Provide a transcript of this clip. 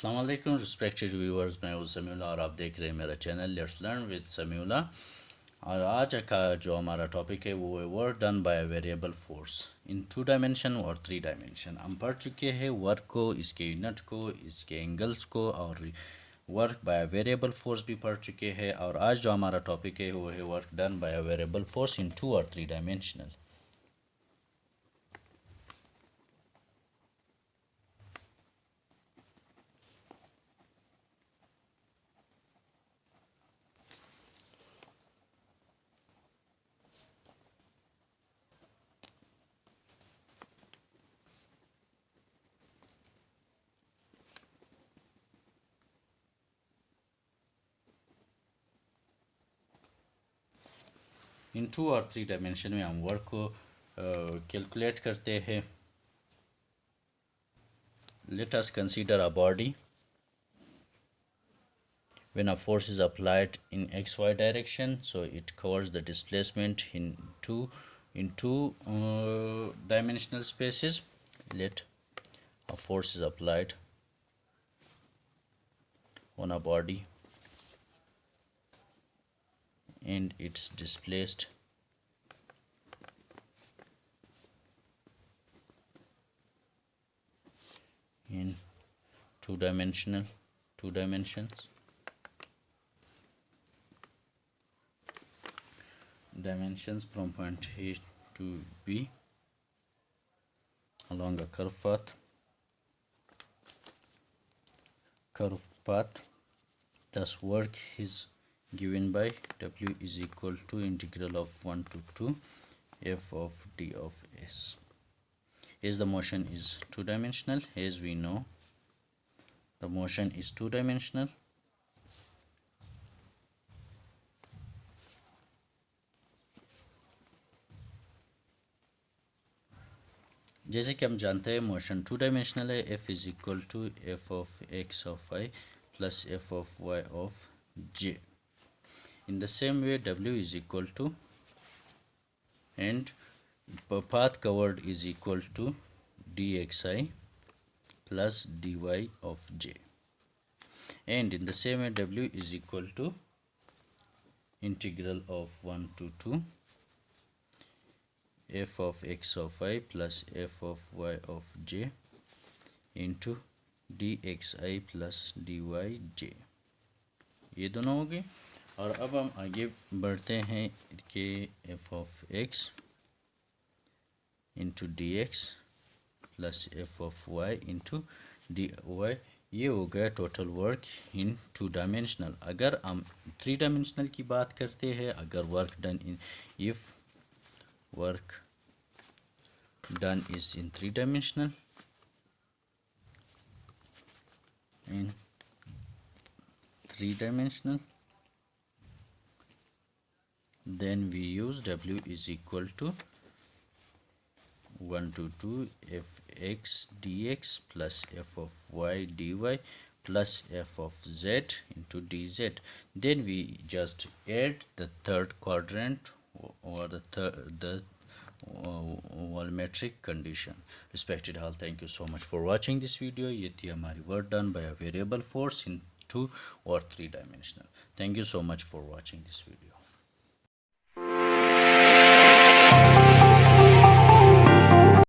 अस्सलाम वालेकुम respected viewers, मैं हूं समीउल्लाह और आप देख रहे हैं मेरा channel let's learn with Samiullah. और आज का जो हमारा टॉपिक है वो है work done by variable force in 2 dimension और 3 डायमेंशन। हम पढ़ चुके हैं वर्क को, इसके यूनिट को, इसके एंगल्स को, और वर्क बाय वेरिएबल फोर्स भी पढ़ चुके हैं। और आज जो हमारा टॉपिक है वो है work done by variable force in 2 और 3 डायमेंशनल। इन 2 और 3 डायमेंशन में हम वर्क को कैलकुलेट करते हैं। Let us consider a body. When a force is applied in xy direction, so it covers the displacement in two dimensional spaces. Let a force is applied on a body and it's displaced in two dimensions from point A to B along a curved path. Thus work is given by W is equal to integral of 1 to 2 f of d of s. As the motion is 2-dimensional, as we know the motion is 2-dimensional, जैसे कि हम जानते हैं motion 2-डायमेंशनल है। f is equal to F of X of y plus F of y of j. In the same way w is equal to, and path covered is equal to dxi plus dy of j, and in the same way w is equal to integral of 1 to 2 f of x of y plus f of y of j into dxi plus dy j। ये दोनों हो गए। और अब हम आगे बढ़ते हैं कि f of x into D X plus F of y into D Y. ये हो गया टोटल वर्क इन 2-डायमेंशनल। अगर हम 3-डायमेंशनल की बात करते हैं, अगर work done in if work done is in 3-dimensional, then we use w is equal to 1 to 2 f x dx plus f of y dy plus f of z into dz. Then we just add the third quadrant or the volumetric condition. Respected all, thank you so much for watching this video. ये थी हमारी work done by a variable force in 2 or 3 dimensional. Thank you so much for watching this video.